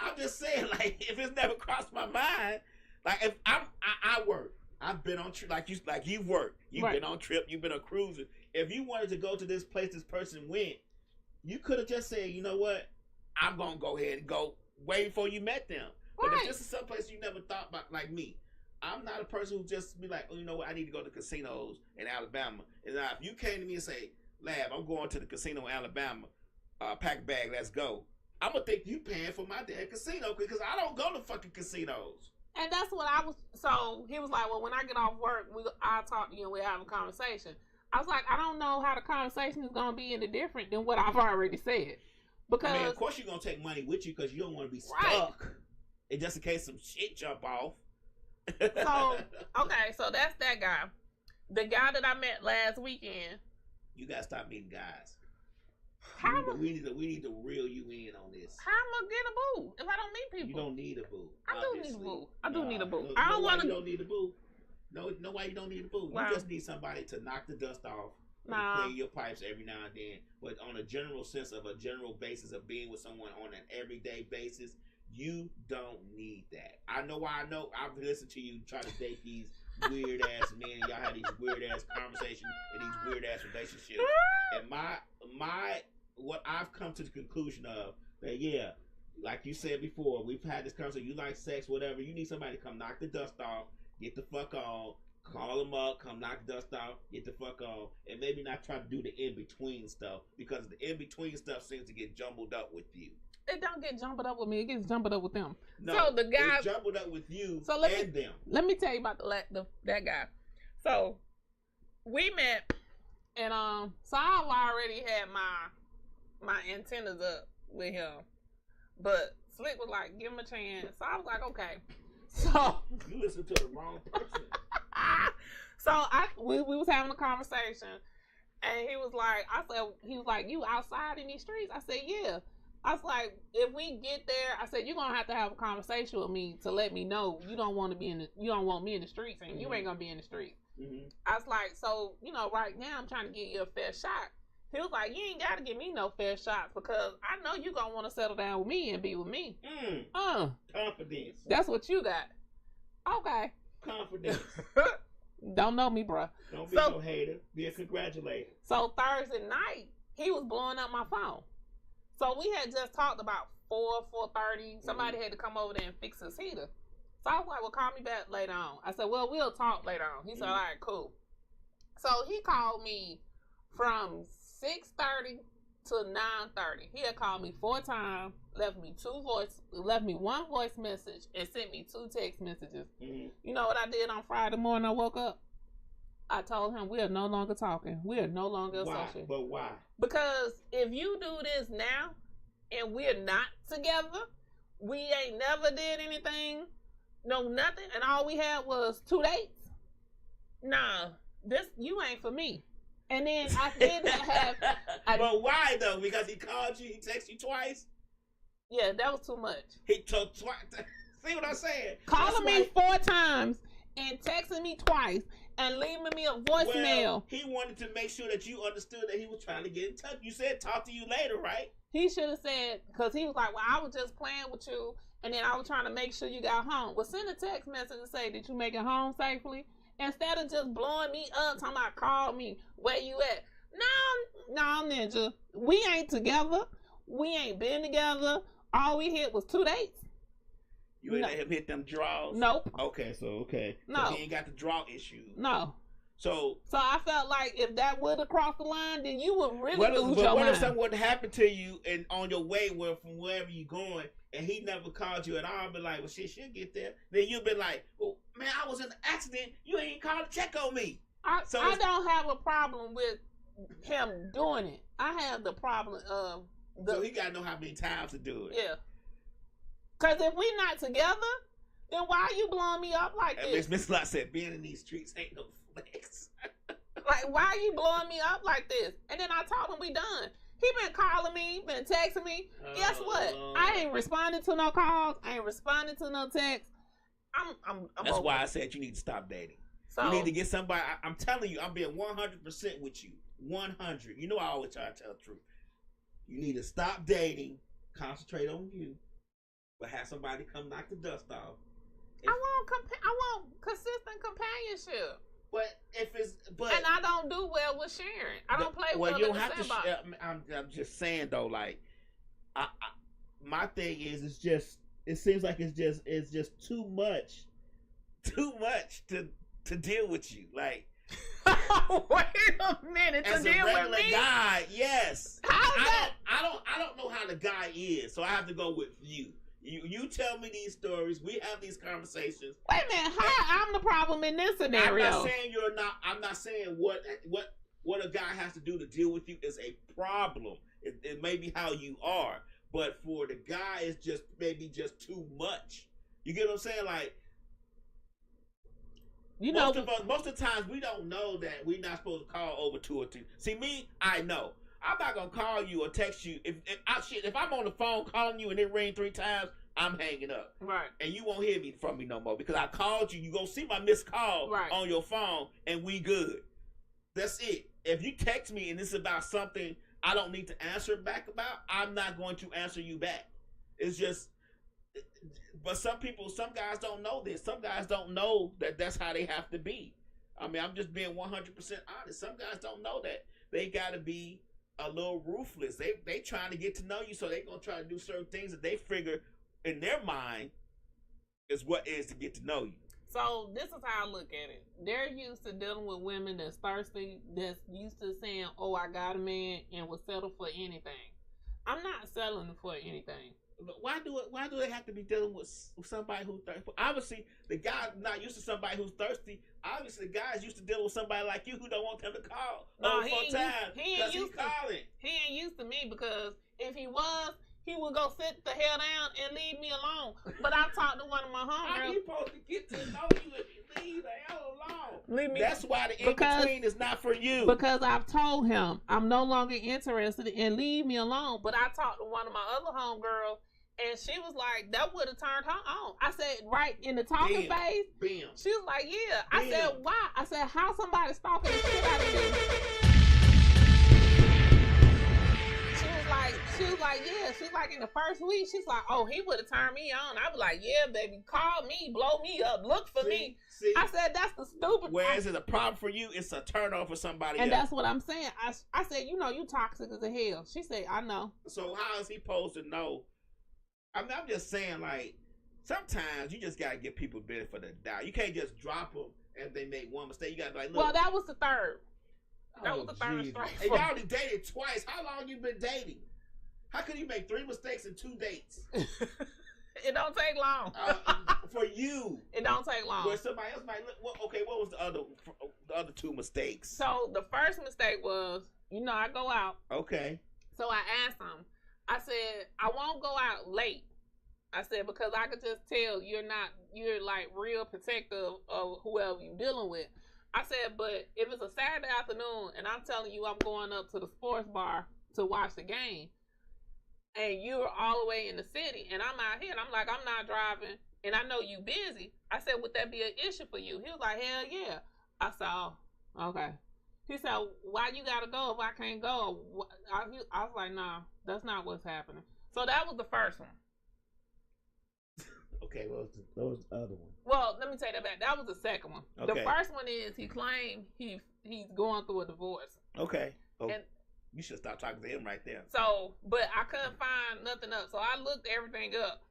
I'm just saying, like, if it's never crossed my mind, like, if I work, I've been on trip, like you've worked, you've been on trip, you've been on cruising. If you wanted to go to this place this person went, you could have just said, you know what, I'm gonna go ahead and go way before you met them. But if this is someplace you never thought about, like me, I'm not a person who just be like, oh, you know what, I need to go to casinos in Alabama. And now, if you came to me and say, Lab, I'm going to the casino in Alabama, pack a bag, let's go. I'm going to think you paying for my damn casino because I don't go to fucking casinos. And that's what I was, so he was like, well, when I get off work, I'll talk to you and we'll have a conversation. I was like, I don't know how the conversation is going to be any different than what I've already said. Because, I mean, of course you're going to take money with you because you don't want to be stuck. And just in case some shit jump off. So, okay, so that's that guy. The guy that I met last weekend. You got to stop meeting guys. We need to reel you in on this. How am I gonna get a boo if I don't meet people? You don't need a boo. I do need a boo. I do need a boo. No, I don't want to. You don't need a boo. No, why you don't need a boo? Wow. You just need somebody to knock the dust off. Nah. Clean your pipes every now and then. But on a general sense of a general basis of being with someone on an everyday basis, you don't need that. I know why I know. I've listened to you try to date these weird ass men. Y'all have these weird ass conversations and these weird ass relationships. And what I've come to the conclusion of that, yeah, like you said before, we've had this conversation. You like sex, whatever. You need somebody to come knock the dust off, get the fuck on, call them up, come knock the dust off, get the fuck on, and maybe not try to do the in between stuff because the in between stuff seems to get jumbled up with you. It don't get jumbled up with me. It gets jumbled up with them. No, so the guy it's jumbled up with you and them. Let me tell you about that guy. So we met, and so I've already had my antennas up with him, but Slick was like, give him a chance. So I was like, okay. So you listened to the wrong person. So we was having a conversation, and he was like, you outside in these streets? I said, yeah. I was like, if we get there, I said, you're gonna have to have a conversation with me to let me know you don't want me in the streets, and you ain't gonna be in the streets. I was like, so right now I'm trying to get you a fair shot. He was like, you ain't gotta give me no fair shots because I know you gonna want to settle down with me and be with me. Confidence. That's what you got. Okay. Confidence. Don't know me, bruh. Don't be no hater. Be a congratulator. So Thursday night, he was blowing up my phone. So we had just talked about 4:30. Somebody had to come over there and fix his heater. So I was like, well, call me back later on. I said, well, we'll talk later on. He said, all right, cool. So he called me from 6:30 to 9:30. He had called me 4 times, left me one voice message, and sent me 2 text messages. You know what I did on Friday morning? I woke up. I told him we are no longer talking. We are no longer associated. But why? Because if you do this now and we're not together, we ain't never did anything, no nothing, and all we had was 2 dates. Nah, you ain't for me. And then I didn't have. But why though? Because he called you, he texted you twice. Yeah, that was too much. He took twice. See what I'm saying? Calling me 4 times and texting me twice, and leaving me a voicemail. Well, he wanted to make sure that you understood that he was trying to get in touch. You said talk to you later, right? He should have said, because he was like, well, I was just playing with you, and then I was trying to make sure you got home. Well, send a text message and say, did you make it home safely? Instead of just blowing me up, talking about call me, where you at? No, Ninja. We ain't together. We ain't been together. All we hit was 2 dates. You ain't let him hit them draws? Nope. Okay, so No. He ain't got the draw issue. No. So I felt like if that would have crossed the line, then you would really lose your mind. But what if something would happen to you and on your way from wherever you going, and he never called you at all? Be like, well, shit, she'll get there. Then you'll be like, well, man, I was in an accident. You ain't called to check on me. I don't have a problem with him doing it. I have the problem of so he gotta know how many times to do it. Yeah. Because if we not together, then why are you blowing me up like this? Miss Lot said, being in these streets ain't no flex. Like, why are you blowing me up like this? And then I told him we done. He been calling me, been texting me. Guess what? I ain't responding to no calls. I ain't responding to no texts. I'm That's why I said you need to stop dating. So, you need to get somebody. I'm telling you, I'm being 100% with you. 100. You know I always try to tell the truth. You need to stop dating, concentrate on you, but have somebody come knock the dust off. I want consistent companionship. But and I don't do well with sharing. I don't play well. You don't have to. I'm just saying though, like, my thing is, it's just. It seems like it's just too much to deal with you. Like, wait a minute, as to deal with me? As a regular guy, yes. How's that? I don't know how the guy is, so I have to go with you. You tell me these stories. We have these conversations. Wait a minute, how I'm the problem in this scenario? I'm not saying you're not. I'm not saying what a guy has to do to deal with you is a problem. It may be how you are, but for the guy, it's just maybe just too much. You get what I'm saying? Like, you know, most of the times we don't know that we're not supposed to call over 2 or 3. See, me, I know. I'm not gonna call you or text you if I'm on the phone calling you and it rings 3 times. I'm hanging up. Right. And you won't hear me from me no more because I called you. You gonna see my missed call on your phone and we good. That's it. If you text me and it's about something I don't need to answer back about, I'm not going to answer you back. It's just, but some guys don't know this. Some guys don't know that that's how they have to be. I mean, I'm just being 100% honest. Some guys don't know that. They gotta be a little ruthless. They trying to get to know you, so they gonna try to do certain things that they figure in their mind is what is to get to know you. So this is how I look at it. They're used to dealing with women that's thirsty, that's used to saying, "Oh, I got a man," and will settle for anything. I'm not settling for anything. But why do they have to be dealing with somebody who's thirsty? Obviously, the guy's not used to somebody who's thirsty. Obviously, the guy's used to dealing with somebody like you who don't want them to call. No, he ain't used to me because if he was, he would go sit the hell down and leave me alone. But I talked to one of my homegirls. How you supposed to get to know you if you leave the hell alone? Leave me. That's why the in-between is not for you. Because I've told him I'm no longer interested and leave me alone. But I talked to one of my other homegirls. And she was like, that would have turned her on. I said, right in the talking phase. Bam. She was like, yeah. I said, why? I said, how somebody stalking the shit out of you? She was like, yeah. She's like, in the first week, she's like, oh, he would have turned me on. I was like, yeah, baby, call me, blow me up, look for me. See? I said, that's the stupid. Whereas it's a problem for you, it's a turn on for somebody and else. That's what I'm saying. I said, you know, you toxic as a hell. She said, I know. So how is he supposed to know? I mean, I'm just saying, like, sometimes you just gotta give people benefit of the doubt. You can't just drop them and they make one mistake. You gotta be like, look. Well, that was the third. That was the third strike. And y'all already dated twice. How long you been dating? How could you make 3 mistakes in 2 dates? It don't take long. For you. It don't take long. Where somebody else might look. Well, okay, what was the other 2 mistakes? So the first mistake was, you know, I go out. Okay. So I asked him. I said, I won't go out late. I said, because I could just tell you're like real protective of whoever you're dealing with. I said, but if it's a Saturday afternoon and I'm telling you I'm going up to the sports bar to watch the game and you're all the way in the city and I'm out here and I'm like, I'm not driving and I know you busy. I said, would that be an issue for you? He was like, hell yeah. I said, oh, okay. He said, why you gotta go if I can't go? I was like, nah, that's not what's happening. So that was the first one. Okay, what was the other one? Well, let me take that back. That was the second one. Okay. The first one is he claimed he's going through a divorce. Okay. Oh, and you should stop talking to him right there. So, but I couldn't find nothing up. So I looked everything up,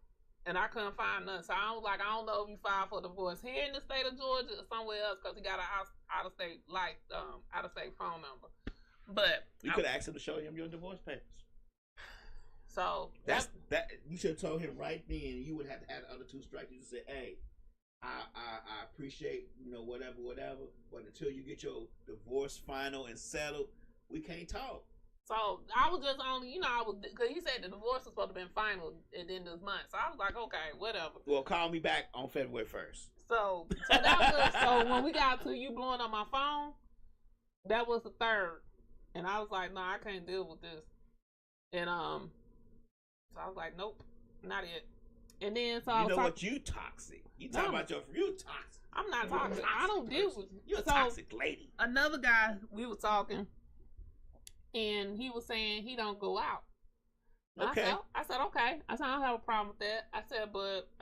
and I couldn't find nothing. So I was like, I don't know if you filed for divorce here in the state of Georgia or somewhere else because he got an out of state phone number. But you could ask him to show him your divorce papers. So that you should have told him right then. You would have to have the other two strikes. You just say, "Hey, I appreciate whatever, but until you get your divorce final and settled, we can't talk." So I was just only, because he said the divorce was supposed to be final at the end of this month. So I was like, okay, whatever. Well, call me back on February 1st. So that was so when we got to you blowing on my phone, that was the third, and I was like, no, I can't deal with this, and so I was like, nope, not it. And then so I was what, you toxic. You talking about you toxic. I'm not toxic. I don't deal with you. You're a toxic lady. Another guy, we were talking, and he was saying he don't go out. Okay. I said okay. I said I don't have a problem with that. I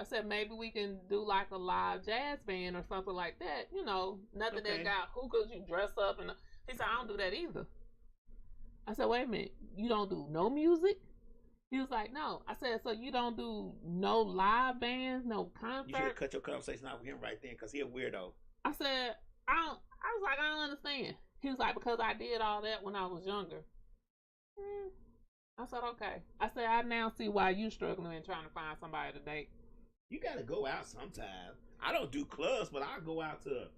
said maybe we can do like a live jazz band or something like that. Nothing that got hookahs, you dress up, and he said I don't do that either. I said wait a minute, you don't do no music? He was like, no. I said, so you don't do no live bands, no concerts? You should cut your conversation out with him right then, because he a weirdo. I said, I was like, I don't understand. He was like, because I did all that when I was younger. I said, okay. I said, I now see why you struggling and trying to find somebody to date. You got to go out sometime. I don't do clubs, but I'll go out to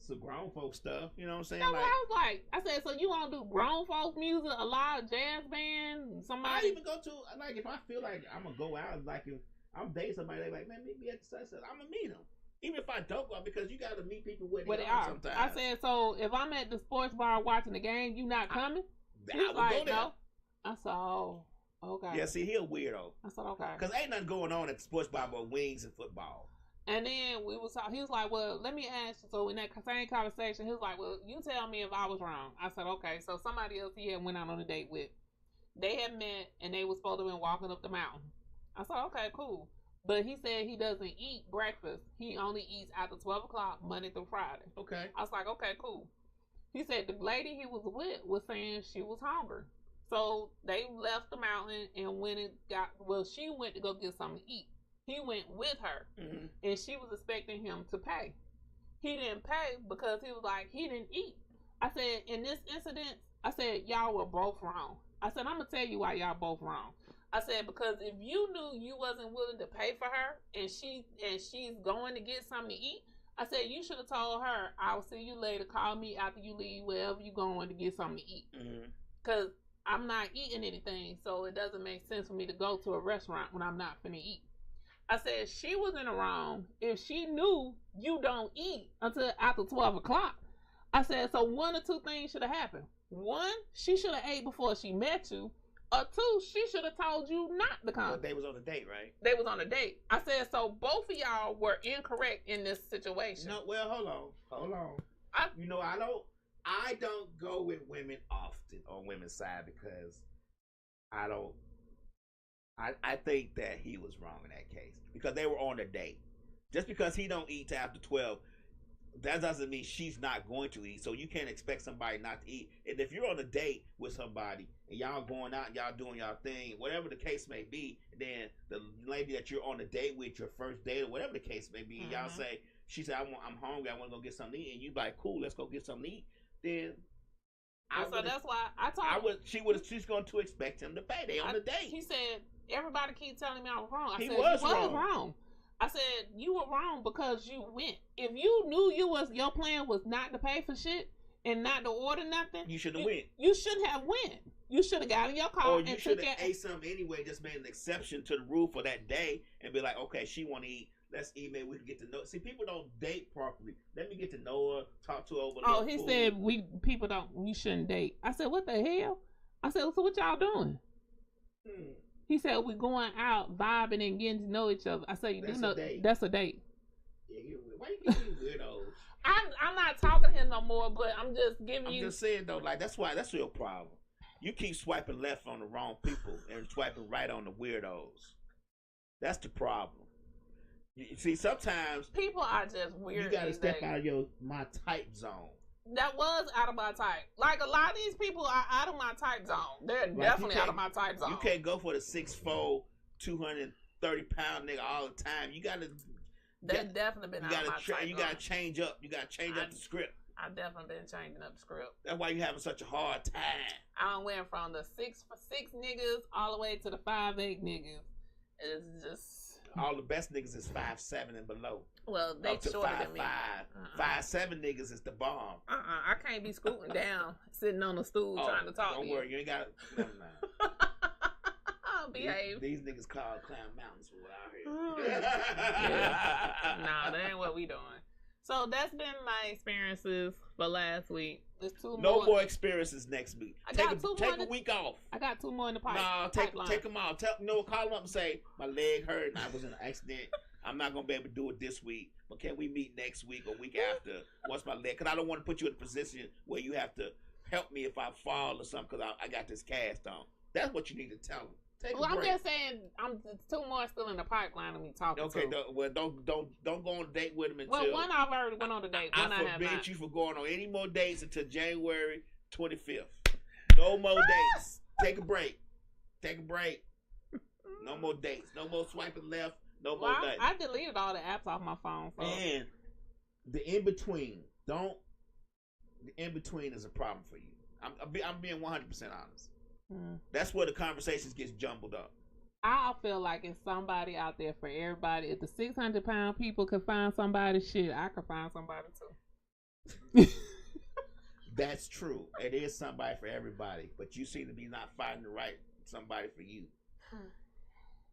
some grown folk stuff. You know what I'm saying? No, I was like, I said, so you want to do grown folk music, a live jazz band, somebody? I even go to, like, if I feel like I'm going to go out, like, if I'm dating somebody, they're like, man, meet me at the sunset. I'm going to meet them. Even if I don't go, because you got to meet people where they are sometimes. I said, so if I'm at the sports bar watching the game, you not coming? I like, no. I said, oh, okay. Yeah, see, he a weirdo. I said, okay. Because ain't nothing going on at the sports bar but wings and football. And then we was talking. He was like, well, let me ask you. So in that same conversation, he was like, well, you tell me if I was wrong. I said, okay. So somebody else he had went out on a date with. They had met and they was supposed to have been walking up the mountain. I said, okay, cool. But he said he doesn't eat breakfast. He only eats after 12 o'clock, Monday through Friday. Okay. I was like, okay, cool. He said the lady he was with was saying she was hungry. So they left the mountain and she went to go get something to eat. He went with her, and she was expecting him to pay. He didn't pay because he was like, he didn't eat. I said, in this incident, I said, y'all were both wrong. I said, I'm going to tell you why y'all both wrong. I said, because if you knew you wasn't willing to pay for her, and she's going to get something to eat, I said, you should have told her, I'll see you later, call me after you leave, wherever you going to get something to eat. Because I'm not eating anything, so it doesn't make sense for me to go to a restaurant when I'm not finna eat. I said, she was in the wrong if she knew you don't eat until after 12 o'clock. I said, so one or two things should have happened. One, she should have ate before she met you. Or two, she should have told you not to come. But they was on a date, right? They was on a date. I said, so both of y'all were incorrect in this situation. No, well, hold on. I don't go with women often on women's side because I think that he was wrong in that case because they were on a date. Just because he don't eat till after 12, that doesn't mean she's not going to eat. So you can't expect somebody not to eat. And if you're on a date with somebody and y'all going out and y'all doing y'all thing, whatever the case may be, then the lady that you're on a date with, your first date or whatever the case may be, y'all say, she said, I'm hungry, I want to go get something to eat, and you like, cool, let's go get something to eat. Then that's why I told she's going to expect him to pay. They on a date. He said, everybody keep telling me I was wrong. I said, was wrong. I said, you were wrong because you went. If you knew your plan was not to pay for shit and not to order nothing, you should have went. You shouldn't have went. You should have got in your car or you should have ate something anyway, just made an exception to the rule for that day and be like, okay, she want to eat. Let's eat, maybe we can get to know. See, people don't date properly. Let me get to know her, talk to her over. Oh, he said we shouldn't date. I said, what the hell? I said, so what y'all doing? He said, we're going out, vibing, and getting to know each other. I said, that's a date. Yeah, why you giving me weirdos? I'm not talking to him no more, but I'm just giving you. I'm just saying though, like that's your problem. You keep swiping left on the wrong people and swiping right on the weirdos. That's the problem. You see, sometimes people are just weird. You gotta step out of my type zone. That was out of my type. Like, a lot of these people are out of my type zone. They're definitely out of my type zone. You can't go for the 6'4", 230-pound nigga all the time. You gotta. They've definitely been out of my type zone. You gotta change up. You gotta change up the script. I've definitely been changing up the script. That's why you having such a hard time. I went from the 6'6" niggas all the way to the 5'8" niggas. It's just. All the best niggas is 5'7" and below. Well, they shorter than me. 5'7" niggas is the bomb. I can't be scooting down, sitting on a stool trying to talk to you. Don't worry, you ain't got to. Never mind. Behave. These niggas call Clown Mountains out here. Nah, that ain't what we doing. So that's been my experiences for last week. There's two more. No more experiences next week. Take a week off. I got 2 more in the pipe. No, take them off. Call them up and say, my leg hurt and I was in an accident. I'm not going to be able to do it this week. But can we meet next week or week after? Once my leg, because I don't want to put you in a position where you have to help me if I fall or something because I got this cast on. That's what you need to tell them. I'm just saying, 2 more still in the pipeline of me talking to. Okay, don't go on a date with them until. Well, one I've already went on a date. One I forbid you from going on any more dates until January 25th. No more dates. Take a break. No more dates. No more swiping left. No more nothing. I deleted all the apps off my phone. So. And the in between, the in between is a problem for you. I'm being 100% honest. That's where the conversations gets jumbled up. I feel like it's somebody out there for everybody. If the 600-pound people could find somebody, shit, I could find somebody too. That's true. It is somebody for everybody, but you seem to be not finding the right somebody for you.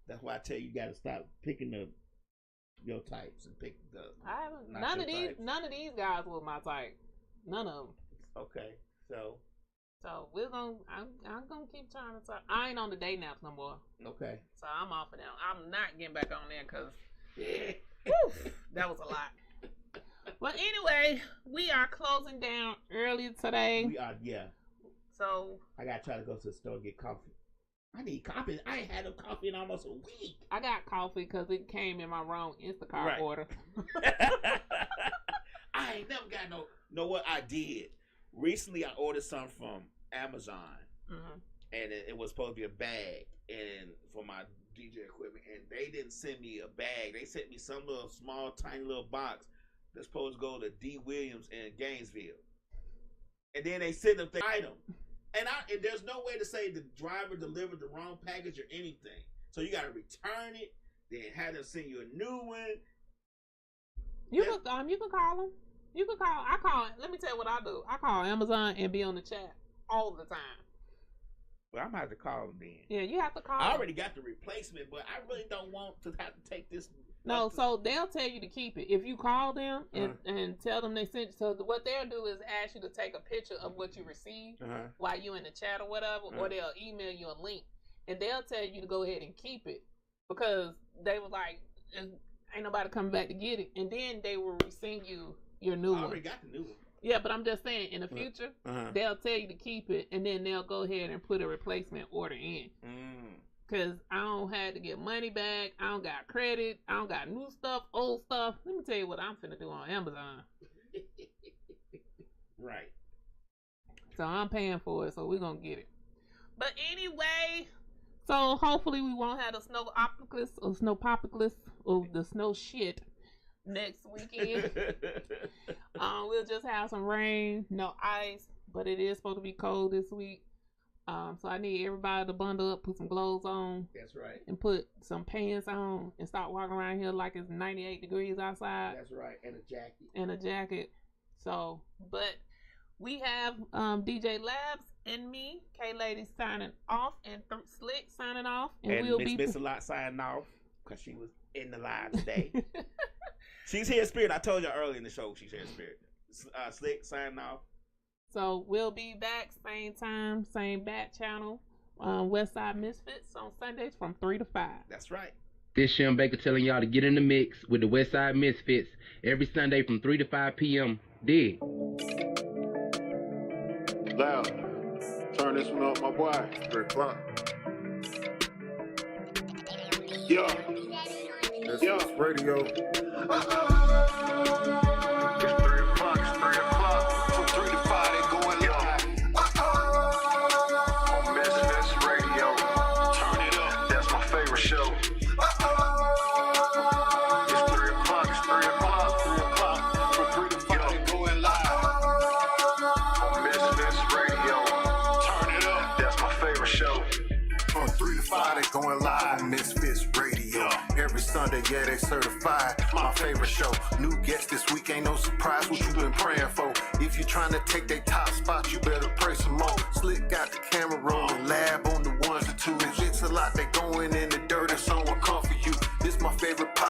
That's why I tell you got to stop picking your types and pick the. I haven't. None of these guys were my type. None of them. Okay, so we're gonna. I'm gonna keep trying to talk. I ain't on the dating apps no more. Okay. So I'm off of them. I'm not getting back on there because that was a lot. But anyway, we are closing down early today. We are, yeah. So I gotta try to go to the store and get coffee. I need coffee. I ain't had no coffee in almost a week. I got coffee because it came in my wrong Instacart order. I ain't never got no. Know what I did? Recently, I ordered something from Amazon, and it was supposed to be a bag and for my DJ equipment, and they didn't send me a bag. They sent me some little small, tiny little box that's supposed to go to D. Williams in Gainesville, and then they sent them the item, and there's no way to say the driver delivered the wrong package or anything. So you got to return it, then have them send you a new one. You can call them. You can call. I call. Let me tell you what I do. I call Amazon and be on the chat all the time. Well, I'm gonna have to call them then. Yeah, you have to call. I already got the replacement, but I really don't want to have to take this. No, so they'll tell you to keep it. If you call them and tell them they sent you, so what they'll do is ask you to take a picture of what you received while you in the chat or whatever, or they'll email you a link, and they'll tell you to go ahead and keep it because they were like, ain't nobody coming back to get it, and then they will resend you your new one. I already got the new one. Yeah, but I'm just saying, in the future, they'll tell you to keep it, and then they'll go ahead and put a replacement order in. Because I don't have to get money back. I don't got credit. I don't got new stuff, old stuff. Let me tell you what I'm finna do on Amazon. Right. So I'm paying for it, so we're going to get it. But anyway, so hopefully we won't have the snowpocalypse or the snow shit next weekend. We'll just have some rain, no ice, but it is supposed to be cold this week. So I need everybody to bundle up, put some clothes on. That's right. And put some pants on and start walking around here like it's 98 degrees outside. That's right. And a jacket. So, but we have DJ Labs and me, K-Lady signing off, and Slick signing off. And we'll Miss a lot signing off because she was in the live today. She's here in spirit. I told you earlier in the show she's here in spirit. Slick signing off. So we'll be back same time, same bat channel, WestSide MisFits on Sundays from 3 to 5. That's right. This Shim Baker telling y'all to get in the mix with the WestSide MisFits every Sunday from 3 to 5 p.m. Dig. Loud. Turn this one up, my boy. 3 o'clock. Yeah. That's Yeah. radio. It's 3 o'clock. It's 3 o'clock. From 3 to 5, they going live. On MisFits Radio. Turn it up. That's my favorite show. It's 3 o'clock. It's 3 o'clock. 3 o'clock. From 3 to 5, they going live. On MisFits Radio. Turn it up. That's my favorite show. From 3 to 5, they going live on MisFits Radio. Every Sunday, yeah, they certified. My favorite show. New guest this week, ain't no surprise. What you been praying for? If you trying to take their top spot, you better pray some more. Slick got the camera rolling, lab on the ones and twos. It's a lot, they going in the dirt, and someone come for you. This my favorite